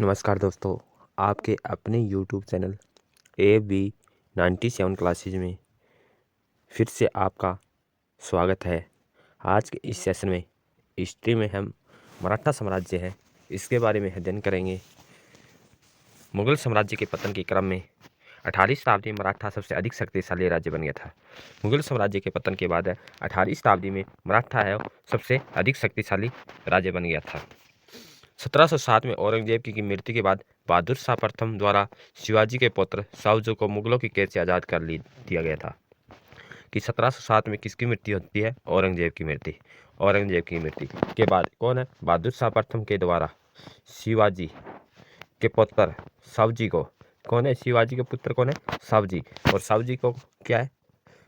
नमस्कार दोस्तों, आपके अपने यूट्यूब चैनल AB97 क्लासेज में फिर से आपका स्वागत है। आज के इस सेशन में हिस्ट्री में हम मराठा साम्राज्य है इसके बारे में अध्ययन करेंगे। मुगल साम्राज्य के पतन के क्रम में 18वीं शताब्दी में मराठा सबसे अधिक शक्तिशाली राज्य बन गया था। मुगल साम्राज्य के पतन के बाद 18वीं शताब्दी में मराठा है सबसे अधिक शक्तिशाली राज्य बन गया था। 1707 में औरंगजेब की मृत्यु के बाद बहादुर शाह प्रथम द्वारा शिवाजी के पुत्र शाहजू को मुगलों की कैद से आज़ाद कर दिया गया था। कि 1707 में किसकी मृत्यु होती है? औरंगजेब की मृत्यु। औरंगजेब की मृत्यु के बाद कौन है? बहादुर शाह प्रथम के द्वारा शिवाजी के पुत्र शाहजी को, कौन है शिवाजी के पुत्र? कौन है? शाहजी। और शाहजी को क्या है?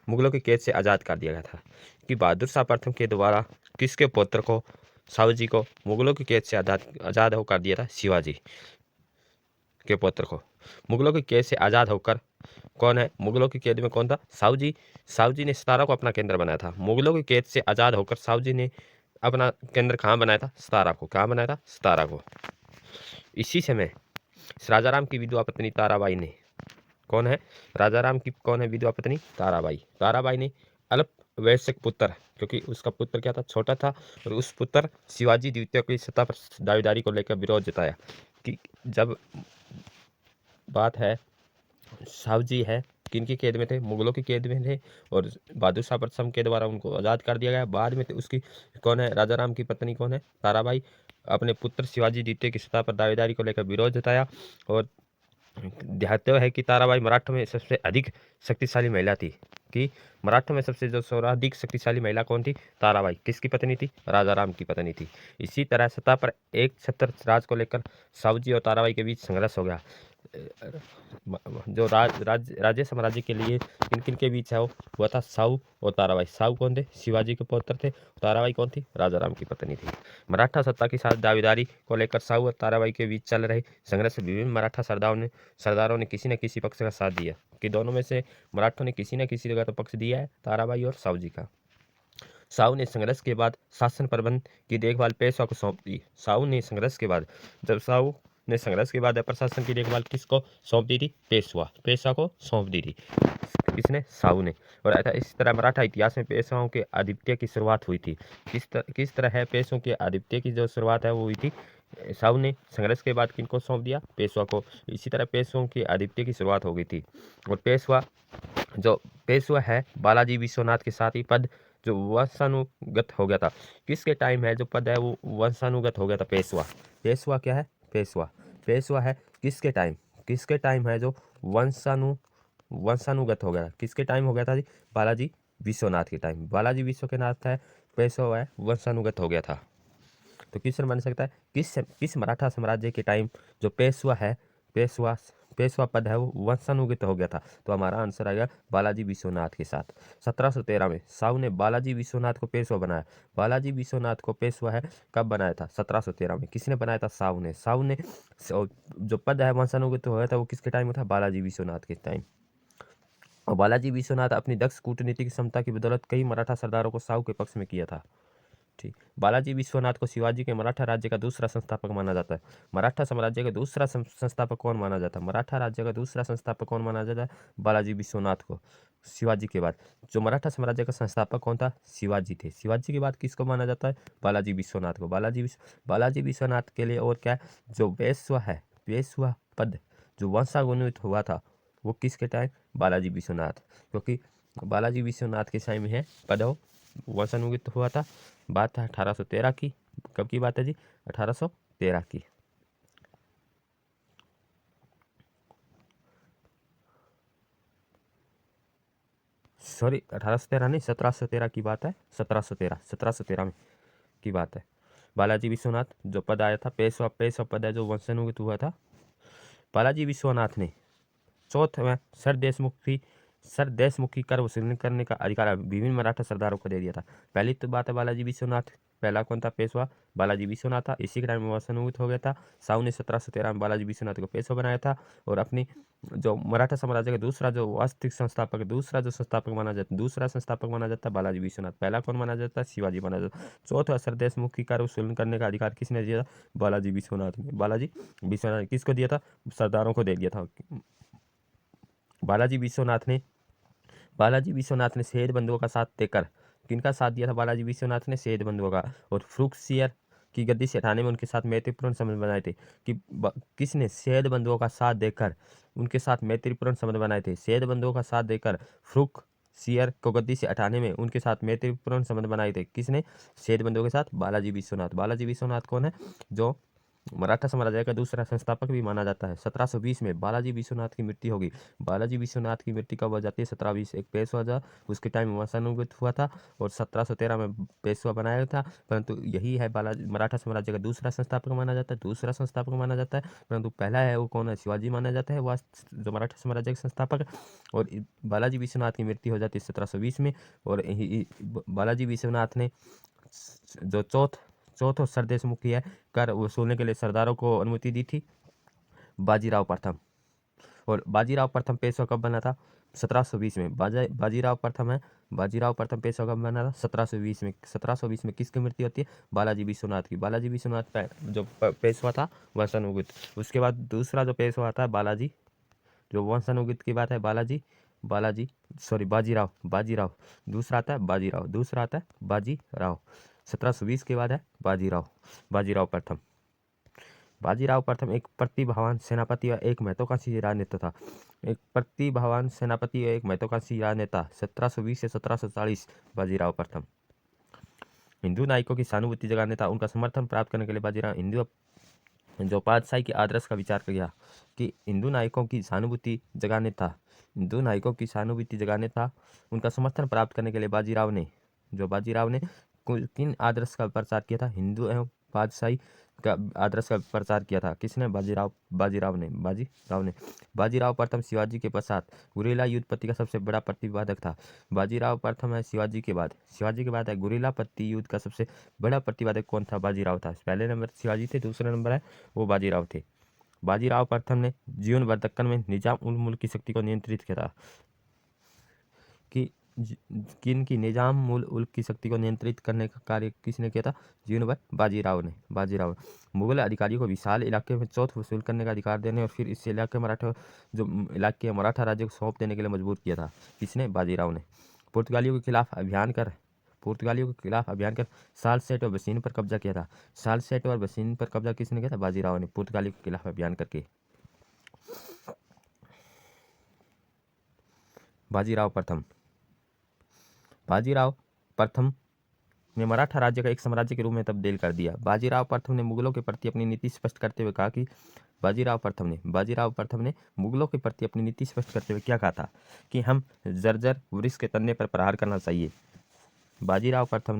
मुगलों की कैद से आज़ाद कर दिया गया था। कि बहादुर शाह प्रथम के द्वारा किसके पुत्र को, शाहजी को, मुगलों की कैद से आज़ाद होकर दिया था? शिवाजी के पुत्र को। मुगलों की कैद से आज़ाद होकर कौन है? मुगलों की कैद में कौन था? शाहजी। शाहजी ने सतारा को अपना केंद्र बनाया था। मुगलों की कैद से आज़ाद होकर शाहजी ने अपना केंद्र कहाँ बनाया था? सतारा को। कहाँ बनाया था? सतारा को। इसी समय राजाराम की विधवा पत्नी ताराबाई ने, कौन है? राजाराम की कौन है विधवा पत्नी? ताराबाई। ताराबाई ने अल्प वयस्क पुत्र, क्योंकि उसका पुत्र क्या था? छोटा था, और उस पुत्र शिवाजी द्वितीय की सत्ता पर दावेदारी को लेकर विरोध जताया। कि जब बात है शाहजी है किनकी कैद में थे? मुगलों की कैद में थे, और बहादुर शाह प्रथम के द्वारा उनको आज़ाद कर दिया गया। बाद में उसकी कौन है? राजाराम की पत्नी कौन है? ताराबाई। अपने पुत्र शिवाजी द्वितीय की सत्ता पर दावेदारी को लेकर विरोध जताया। और ध्यातव्य है कि ताराबाई मराठों में सबसे अधिक शक्तिशाली महिला थी। कि मराठों में सबसे जो सर्वाधिक शक्तिशाली महिला कौन थी? ताराबाई। किसकी पत्नी थी? राजाराम की पत्नी थी। इसी तरह सत्ता पर एक छत्र राज को लेकर शाहजी और ताराबाई के बीच संघर्ष हो गया। जो राज्य साम्राज्य के लिए किन किन के बीच है वो था शाहू और ताराबाई। शाहू कौन थे? शिवाजी के पुत्र थे। ताराबाई कौन थी? राजाराम की पत्नी थी। मराठा सत्ता की साथ दावेदारी को लेकर शाहू और ताराबाई के बीच चल रहे संघर्ष में विभिन्न मराठा सरदारों ने किसी न किसी पक्ष का साथ दिया। कि दोनों में से मराठों ने किसी न किसी जगह तो पक्ष दिया है, ताराबाई और शाहूजी का। शाहू ने संघर्ष के बाद शासन प्रबंध की देखभाल पेशवा को सौंप दी। शाहू ने संघर्ष के बाद प्रशासन की देखभाल किसको सौंप दी थी? पेशवा को सौंप दी थी। किसने? शाहू ने। और इस तरह मराठा इतिहास में पेशवाओं के आधिपत्य की शुरुआत हुई थी। किस तरह है पेशवाओं के आधिपत्य की जो शुरुआत है वो हुई थी? शाहू ने संघर्ष के बाद किनको सौंप दिया? पेशवा को। इसी तरह पेशवाओं के आधिपत्य की शुरुआत हो गई थी। और पेशवा है बालाजी विश्वनाथ के साथ ही पद जो वंशानुगत हो गया था। किसके टाइम है जो पद है वो वंशानुगत हो गया था? पेशवा क्या है? पेशवा है किसके टाइम है जो वंशानुगत हो गया? किसके टाइम हो गया था जी? बालाजी विश्वनाथ के टाइम। बालाजी विश्वनाथ है पेशवा है वंशानुगत हो गया था। तो क्वेश्चन बन सकता है किस मराठा साम्राज्य के टाइम जो पेशवा पद है वो वंशानुगत हो गया था? तो हमारा आंसर आएगा बालाजी विश्वनाथ के साथ। 1713 में शाहू ने बालाजी विश्वनाथ को पेशवा बनाया। बालाजी विश्वनाथ को पेशवा है कब बनाया था? 1713 में। किसने बनाया था? शाहू ने जो पद है वंशानुगत हो गया था वो किसके टाइम में था? बालाजी विश्वनाथ के टाइम। और बालाजी विश्वनाथ अपनी दक्ष कूटनीतिक क्षमता की बदौलत कई मराठा सरदारों को शाहू के पक्ष में किया था। ठीक। बालाजी विश्वनाथ को शिवाजी के मराठा राज्य का दूसरा संस्थापक माना जाता है। मराठा साम्राज्य का दूसरा संस्थापक कौन माना जाता है? मराठा राज्य का दूसरा संस्थापक कौन माना जाता है? बालाजी विश्वनाथ को, शिवाजी के बाद। जो मराठा साम्राज्य का संस्थापक कौन था? शिवाजी थे। शिवाजी के बाद किसको माना जाता है? बालाजी विश्वनाथ को। बालाजी विश्वनाथ के लिए और क्या है? जो पेशवा पद जो वंशानुगत हुआ था वो किसके टाइम? बालाजी विश्वनाथ। क्योंकि बालाजी विश्वनाथ के टाइम में है पद वंशानुगत हुआ था। बात है 1813 की। कब की बात है जी? 1813 की। सॉरी 1813 नहीं, 1713 की बात है। 1713 में की बात है। बालाजी विश्वनाथ जो पद आया था पेशवा पद है जो वंशानुगत हुआ था। बालाजी विश्वनाथ ने चौथ में सरदेशमुखी कर वसूल करने का अधिकार विभिन्न मराठा सरदारों को दे दिया था। पहली तो बात है बालाजी विश्वनाथ पहला कौन था पेशवा? बालाजी विश्वनाथ था। इसी के टाइम में वंशानुगत हो गया था। शाहू ने 1713 में बालाजी विश्वनाथ को पेशवा बनाया था। और अपनी जो मराठा साम्राज्य का दूसरा जो वास्तविक संस्थापक, दूसरा जो संस्थापक माना जाता, दूसरा संस्थापक माना जाता है बालाजी विश्वनाथ। पहला कौन माना जाता है? शिवाजी माना जाता है। चौथा सरदेशमुख की कार्य वसूल करने का अधिकार किसने दिया था? बालाजी विश्वनाथ ने। बालाजी विश्वनाथ ने किसको दिया था? सरदारों को दे दिया था। बालाजी विश्वनाथ ने शहीद बंधुओं का साथ देकर, किनका साथ दिया था? बालाजी विश्वनाथ ने शहीद बंधुओं का। और फ्रुक्सियर की गद्दी से हटाने में उनके साथ मैत्रीपूर्ण संबंध बनाए थे। किसने? शहीद बंधुओं का साथ देकर उनके साथ मैत्रीपूर्ण संबंध बनाए थे। शहीद बंधुओं का साथ देकर फ्रुक्सियर को गद्दी से हटाने में उनके साथ मैत्रीपूर्ण संबंध बनाए थे। किसने? शहीद बंधुओं के साथ बालाजी विश्वनाथ। बालाजी विश्वनाथ कौन है? जो मराठा साम्राज्य का दूसरा संस्थापक भी माना जाता है। 1720 में बालाजी विश्वनाथ की मृत्यु होगी। बालाजी विश्वनाथ की मृत्यु कब हो जाती है? 1720। एक पेशवा था, उसके टाइम में वंशानुगत हुआ था और 1713 में पेशवा बनाया था। परंतु यही है बालाजी मराठा साम्राज्य का दूसरा संस्थापक माना जाता है। दूसरा संस्थापक माना जाता है, परंतु पहला है वो कौन है? शिवाजी माना जाता है वह जो मराठा साम्राज्य का संस्थापक। और बालाजी विश्वनाथ की मृत्यु हो जाती है 1720 में। और बालाजी विश्वनाथ ने जो चौथा सरदेशमुखी है कर वसूलने के लिए सरदारों को अनुमति दी थी, बाजीराव प्रथम। और बाजीराव प्रथम पेशवा कब बना था? 1720 में। बाजीराव प्रथम है, बाजीराव प्रथम पेशवा कब बना था? 1720 में। 1720 में किसकी मृत्यु होती है? बालाजी विश्वनाथ की। बालाजी विश्वनाथ जो पेशवा था वंशानुगत। उसके बाद दूसरा जो पेशवा आता है बालाजी, जो वंशानुगत की बात है बाजीराव। दूसरा आता है बाजीराव। 1720 के बाद है बाजीराव प्रथम। बाजीराव प्रथम एक प्रतिभावान सेनापति और एक महत्वाकांक्षी राजनेता था। 1720 से 1740 बाजीराव प्रथम। हिंदू नायकों की सहानुभूति जगाने था, उनका समर्थन प्राप्त करने के लिए बाजीराव जो पातशाही के आदर्श का विचार किया कि हिंदू नायकों की सहानुभूति जगाने था, उनका समर्थन प्राप्त करने के लिए बाजीराव ने किन आदर्श का प्रचार किया था? हिंदू एवं पातशाही का आदर्श का प्रचार किया था। किसने? बाजीराव ने। बाजीराव प्रथम शिवाजी के पश्चात गुरिल्ला युद्धपत्ति का सबसे बड़ा प्रतिपादक था। बाजीराव प्रथम है शिवाजी के बाद है गुरिल्ला पत्ति युद्ध का सबसे बड़ा प्रतिपादक कौन था? बाजीराव था। पहले नंबर शिवाजी थे, दूसरे नंबर है वो बाजीराव थे। बाजीराव प्रथम ने जीवन भर दक्कन में निजाम उल मुल्क की शक्ति को नियंत्रित किया था। कि निजाम मुल उल्क की शक्ति को नियंत्रित करने का कार्य किसने किया था? जीवन भर बाजीराव ने। मुगल अधिकारियों को विशाल इलाके में चौथ वसूल करने का अधिकार देने और फिर इस इलाके मराठा राज्य को सौंप देने के लिए मजबूर किया था। किसने? बाजीराव ने। पुर्तगालियों के खिलाफ अभियान कर सालसेट और बसीन पर कब्जा किया था। सालसेट और बसीन पर कब्जा किसने किया था? बाजीराव ने, पुर्तगालियों के खिलाफ अभियान करके। बाजीराव प्रथम ने मराठा राज्य का एक साम्राज्य के रूप में तब्दील कर दिया। बाजीराव प्रथम ने मुगलों के प्रति अपनी नीति स्पष्ट करते हुए कहा कि बाजीराव प्रथम ने मुगलों के प्रति अपनी नीति स्पष्ट करते हुए क्या कहा था? कि हम जर्जर वृक्ष के तने पर प्रहार करना चाहिए। बाजीराव प्रथम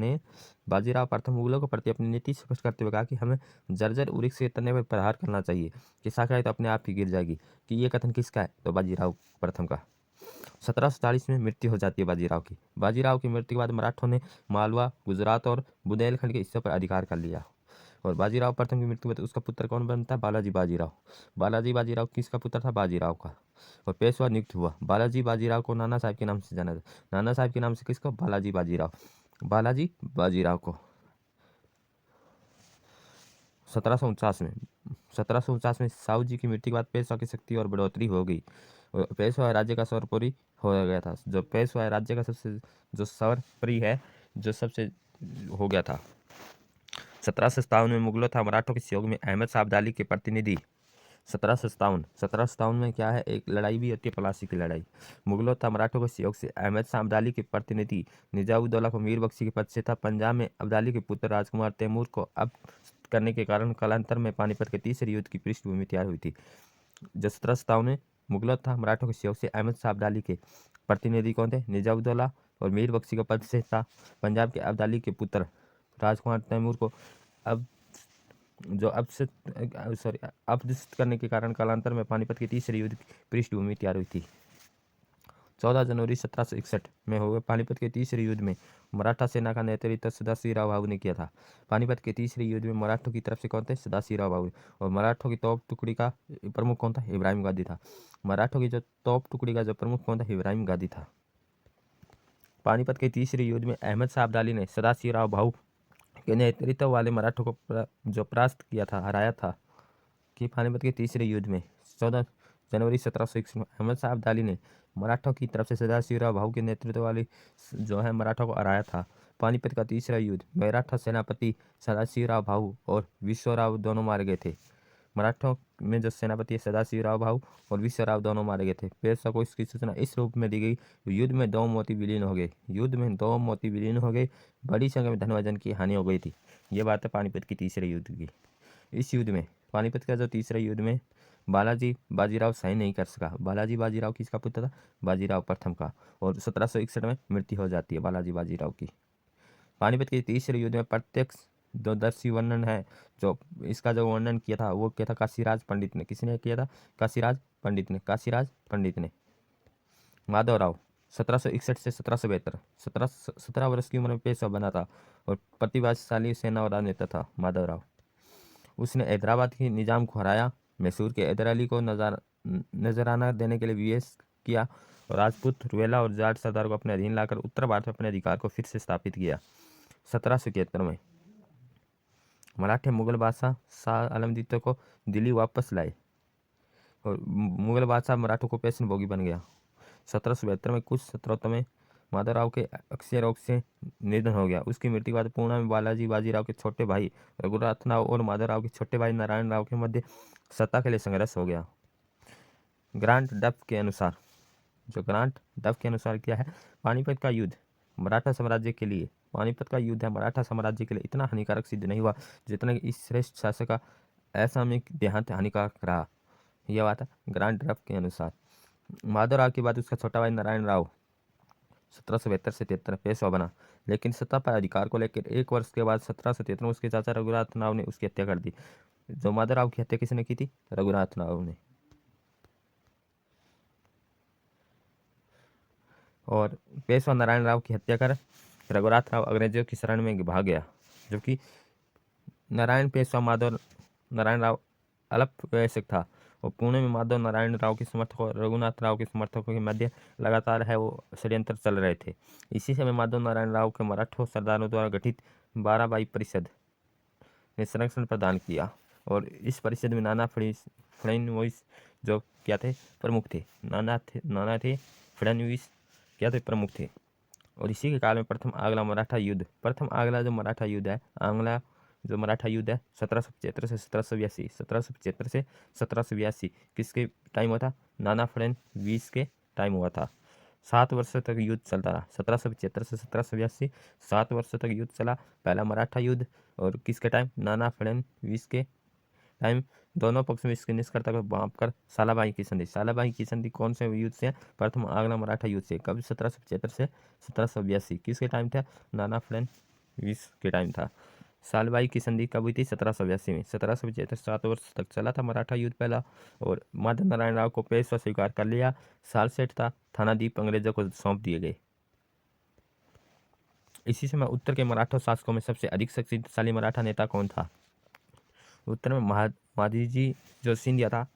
मुगलों के प्रति अपनी नीति स्पष्ट करते हुए कहा कि हमें जर्जर वृक्ष के तने पर प्रहार करना चाहिए, कि शाखा तो अपने आप ही गिर जाएगी। कि ये कथन किसका है? तो बाजीराव प्रथम का। 1740 में मृत्यु हो जाती है बाजीराव की। बाजीराव की मृत्यु के बाद मराठों ने मालवा, गुजरात और बुंदेलखंड के हिस्सों पर अधिकार कर लिया। और बाजीराव प्रथम की मृत्यु के बाद उसका पुत्र कौन बनता है? बालाजी बाजीराव किसका पुत्र था? बाजीराव का। और पेशवा नियुक्त हुआ। बालाजी बाजीराव को नाना साहब के नाम से जाना जाता। नाना साहब के नाम से किसको? बालाजी बाजीराव को। 1749 में साहू जी की मृत्यु के बाद पेशवा की शक्ति और बढ़ोतरी हो गई। पेशवा राज्य का सर्वोपरि हो गया था। जो पेशवा राज्य का सर्वोपरि है, जो सबसे हो गया था। 1757 में मुगलों था मराठों के सहयोग में अहमद शाह अब्दाली के प्रतिनिधि। 1757 में क्या है? एक लड़ाई भी होती है, प्लासी की लड़ाई। मुगलों था मराठों के सहयोग से अहमद शाह अब्दाली के प्रतिनिधि निजामुद्दौला को मीर बख्शी के पद से था। पंजाब में अब्दाली के पुत्र राजकुमार तैमूर को अब करने के कारण कालांतर में पानीपत के तीसरे युद्ध की पृष्ठभूमि तैयार हुई थी। जो 1757 में मुगलों था मराठों के सहयोग से अहमद शाह अब्दाली के प्रतिनिधि कौन थे? निजामुद्दौला और मीर बख्शी का पद से था। पंजाब के अब्दाली के पुत्र राजकुमार तैमूर को अपदस्थ करने के कारण कालांतर में पानीपत के तीसरे युद्ध की पृष्ठभूमि तैयार हुई थी। 14 जनवरी 1761 में हुए पानीपत के तीसरे युद्ध में मराठा सेना का नेतृत्व सदाशिवराव भाऊ ने किया था। पानीपत के तीसरे युद्ध में मराठों की तरफ से कौन थे? सदाशिवराव भाऊ। और मराठों की तोप टुकड़ी का प्रमुख कौन था? इब्राहिम गादी था। मराठों की जो तोप टुकड़ी का जो प्रमुख कौन था? इब्राहिम गादी था। पानीपत के तीसरे युद्ध में अहमद शाह अब्दाली ने सदाशिवराव भाऊ के नेतृत्व वाले मराठों को जो परास्त किया था, हराया था। कि पानीपत के तीसरे युद्ध में 14 जनवरी 1761 में अहमद शाह अब्दाली ने मराठों की तरफ से सदाशिवराव भाऊ के नेतृत्व वाली जो है मराठों को हराया था। पानीपत का तीसरा युद्ध मराठा सेनापति सदाशिवराव भाऊ और विश्वराव दोनों मारे गए थे। मराठों में जो सेनापति सदाशिवराव भाऊ और विश्वराव दोनों मारे गए थे। पेशवा को इसकी सूचना इस रूप में दी गई, युद्ध में 2 मोती विलीन हो गए। युद्ध में 2 मोती विलीन हो गए, बड़ी संख्या में धन व जन की हानि हो गई थी। ये बात है पानीपत की तीसरे युद्ध की। इस युद्ध में पानीपत का जो तीसरा युद्ध में बालाजी बाजीराव सही नहीं कर सका। बालाजी बाजीराव किसका पुत्र था? बाजीराव प्रथम का। और 1761 में मृत्यु हो जाती है बालाजी बाजीराव की। पानीपत के तीसरे युद्ध में प्रत्यक्ष जो दर्शी वर्णन है, जो इसका जो वर्णन किया था वो किया था काशीराज पंडित ने। किसने किया था? काशीराज पंडित ने। काशीराज पंडित ने। माधवराव 1761 से 1772 17 वर्ष की उम्र में पेशवा बना था और प्रतिभाशाली सेना और राजनेता था माधवराव। उसने हैदराबाद की निजाम को हराया, मैसूर के हैदर अली को नजराना देने के लिए विवेश किया और राजपूत, रुएला और जाट सरदार को अपने अधीन लाकर उत्तर भारत में अपने अधिकार को फिर से स्थापित किया। 1771 में मराठे मुगल बादशाह शाह आलम द्वितीय को दिल्ली वापस लाए और मुगल बादशाह मराठों को पेशन भोगी बन गया। 1772 में कुछ सत्रों में माधवराव के अक्षय रोग से निधन हो गया। उसकी मृत्यु के बाद पूना में बालाजी बाजीराव के छोटे भाई रघुनाथ राव और माधवराव के छोटे भाई नारायण राव के मध्य सत्ता के लिए संघर्ष हो गया। ग्रांट डफ के अनुसार क्या है? पानीपत का युद्ध मराठा साम्राज्य के लिए मराठा साम्राज्य के लिए इतना हानिकारक सिद्ध नहीं हुआ जितना कि इस श्रेष्ठ शासक का असामयिक देहांत हानिकारक रहा। यह बात है ग्रांट डफ के अनुसार। माधवराव के बाद उसका छोटा भाई नारायण राव 1772 से 73 पेशवा बना, लेकिन सत्ता पर अधिकार को लेकर 1 वर्ष के बाद 1773 में उसके चाचा रघुनाथ राव ने उसकी हत्या कर दी। जो माधवराव की हत्या किसने की थी? रघुनाथ राव ने। और पेशवा नारायण राव की हत्या कर रघुनाथ राव अंग्रेजों की शरण में भाग गया, जबकि नारायण पेशवा माधव नारायण राव अल्पवयस्क था और पुणे में माधव नारायण राव के समर्थकों और रघुनाथ राव के समर्थकों के मध्य लगातार वो षड्यंत्र चल रहे थे। इसी समय माधव नारायण राव के मराठों सरदारों द्वारा गठित 12 बाई परिषद ने संरक्षण प्रदान किया और इस परिषद में नाना फडणवीस जो क्या थे? प्रमुख थे। नाना थे फडणवीस क्या थे? प्रमुख थे। और इसी के काल में प्रथम आंग्ला मराठा युद्ध है 1775 से 1782 किसके टाइम हुआ था? नाना फडणवीस के टाइम हुआ था। 7 वर्षों तक युद्ध चलता रहा। 1775 से 1782 7 वर्षों तक युद्ध चला। पहला मराठा युद्ध और किसके टाइम? नाना फडणवीस के टाइम। दोनों पक्ष में इसके निष्कर्ता को बांधकर सालाबाई की संधि कौन से युद्ध से? प्रथम आंग्ला मराठा युद्ध से। कब? 1775 से 1782 किसके टाइम था? नाना फडणवीस के टाइम था। सालबाई की संधि कब हुई थी? 1782 में। 1775 7 वर्ष तक चला था मराठा युद्ध पहला और माधव नारायण राव को पेशवा स्वीकार कर लिया। सालसेट था थानादीप अंग्रेजों को सौंप दिए गए। इसी समय उत्तर के मराठा शासकों में सबसे अधिक शक्तिशाली मराठा नेता कौन था? उत्तर में महादजी जो सिंधिया था,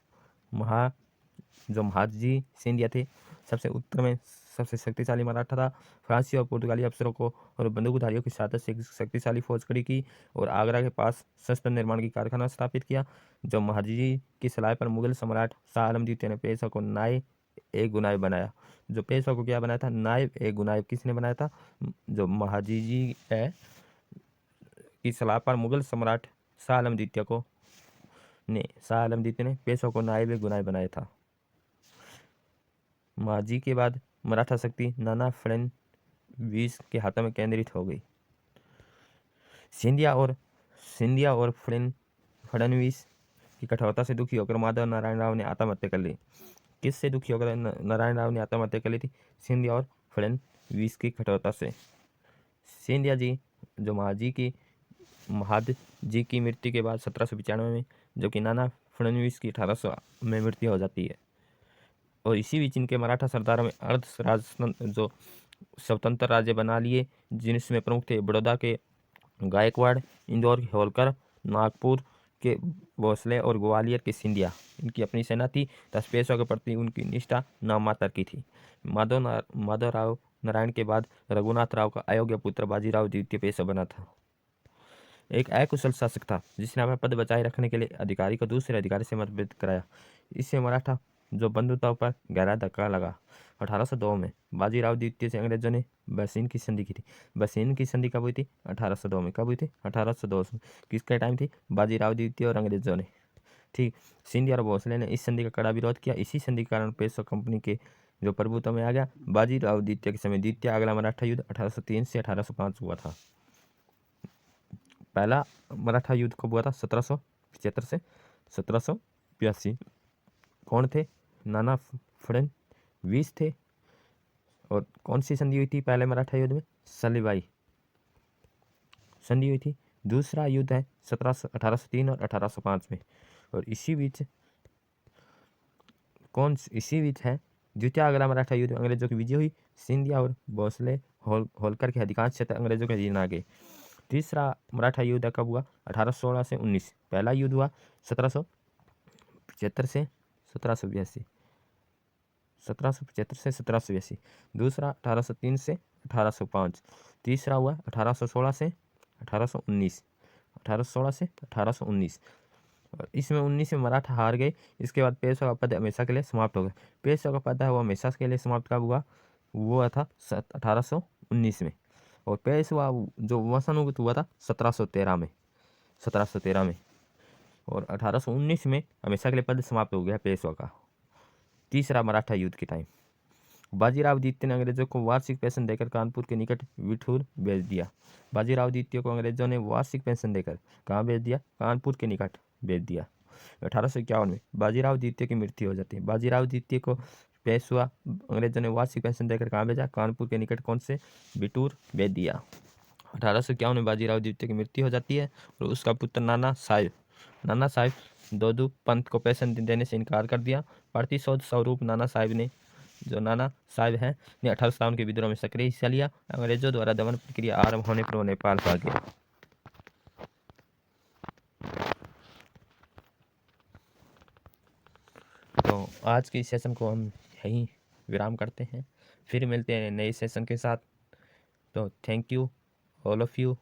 महादजी सिंधिया थे। सबसे उत्तर में सबसे शक्तिशाली मराठा था। फ्रांसीसी और पुर्तगाली अफसरों को और बंदूकधारियों की सहायता से एक शक्तिशाली फौज खड़ी की और आगरा के पास शस्त्र निर्माण की कारखाना स्थापित किया। जो महादजी की सलाह पर मुगल सम्राट शाह आलम द्वितीय ने पेशवा को नायब ए गुनायब बनाया। जो पेशवा को क्या बनाया था? नायब ए गुनायब। किसने बनाया था? जो महादजी है की सलाह पर मुगल सम्राट शाह आलम द्वितीय ने पेशवा को नायब ए गुनायब बनाया था। महादजी के बाद मराठा शक्ति नाना फडणवीस के हाथों में केंद्रित हो गई। सिंधिया और फडणवीस की कठोरता से दुखी होकर माधव नारायण राव ने आत्महत्या कर ली। किससे दुखी होकर नारायण राव ने आत्महत्या कर ली थी? सिंधिया और फडणवीस की कठोरता से। सिंधिया जी जो महादजी की मृत्यु के बाद 1795 में, जो कि नाना फडणवीस की 1800 में मृत्यु हो जाती है और इसी बीच इनके मराठा सरदारों में जो स्वतंत्र राज्य बना लिए, जिनमें प्रमुख थे बड़ौदा के गायकवाड़, इंदौर के होलकर, नागपुर के भोसले और ग्वालियर के सिंधिया। इनकी अपनी सेना थी तथा पेशवा के प्रति उनकी निष्ठा नाममात्र की थी। माधवराव नारायण के बाद रघुनाथ राव का अयोग्य पुत्र बाजीराव द्वितीय पेशवा बना था। एक अकुशल शासक था जिसने अपना पद बचाए रखने के लिए अधिकारी को दूसरे अधिकारी से मतभेद कराया। इससे मराठा जो बंधुताओं पर गहरा धक्का लगा। 1802 में बाजीराव द्वितीय से अंग्रेजों ने बसीन की संधि की थी। बसीन की संधि कब हुई थी? 1802 में। कब हुई थी? 1802 में। किसके टाइम थी? बाजीराव द्वितीय और अंग्रेजों ने। ठीक। सिंधिया और भोसले ने इस संधि का कड़ा विरोध किया। इसी संधि के कारण पेशवा कंपनी के जो प्रभुत्व में आ गया। बाजीराव द्वितीय के समय द्वितीय अगला मराठा युद्ध 1803 से 1805 हुआ था। पहला मराठा युद्ध कब हुआ था? 1775 से 1782। कौन थे? नाना फडणवीस थे। और कौन सी संधि हुई थी पहले मराठा युद्ध में? सलीबाई संधि हुई थी। दूसरा युद्ध है 1803 और 1805 में। और इसी बीच है द्वितीय अगला मराठा युद्ध में अंग्रेजों की विजय हुई। सिंधिया और भोसले होलकर के अधिकांश क्षेत्र अंग्रेजों के अधीन आ गए। तीसरा मराठा युद्ध कब हुआ? 1816 से 19। पहला युद्ध हुआ 1775 से 1782। 1775 से 1782। दूसरा 1803 से 1805। तीसरा हुआ 1816 से 1819। 1816 से 1819। और इसमें 19 में मराठा हार गए। इसके बाद पेशवा का पद हमेशा के लिए समाप्त हो गया। पेशवा का पद है वो हमेशा के लिए समाप्त कब हुआ? वो था 1819 में। और पेशवा जो वंशानुगत हुआ था 1713 में। 1713 में। और 1819 में हमेशा के लिए पद समाप्त हो गया पेशवा का। तीसरा मराठा युद्ध के टाइम बाजीराव द्वितीय ने अंग्रेजों को वार्षिक पेंशन देकर कानपुर के निकट विठूर भेज दिया। बाजीराव द्वितीय को अंग्रेजों ने वार्षिक पेंशन देकर कहाँ भेज दिया? कानपुर के निकट भेज दिया। 1851 में बाजीराव द्वितीय की मृत्यु हो जाती है। बाजीराव द्वितीय को पेशवा अंग्रेजों ने वार्षिक पेंशन देकर कहाँ भेजा? कानपुर के निकट कौन से? बिटूर भेज दिया। 1851 में बाजीराव द्वितीय की मृत्यु हो जाती है और उसका पुत्र नाना साहिब दोदू पंत को पेंशन देने से इनकार कर दिया। प्रतिशोध स्वरूप नाना साहिब है ने 1857 के विद्रोह में सक्रिय हिस्सा लिया। अंग्रेजों द्वारा दमन प्रक्रिया आरंभ होने पर वो नेपाल भाग गया। तो आज के इस सेशन को हम यहीं विराम करते हैं, फिर मिलते हैं नए सेशन के साथ। तो thank you all of you.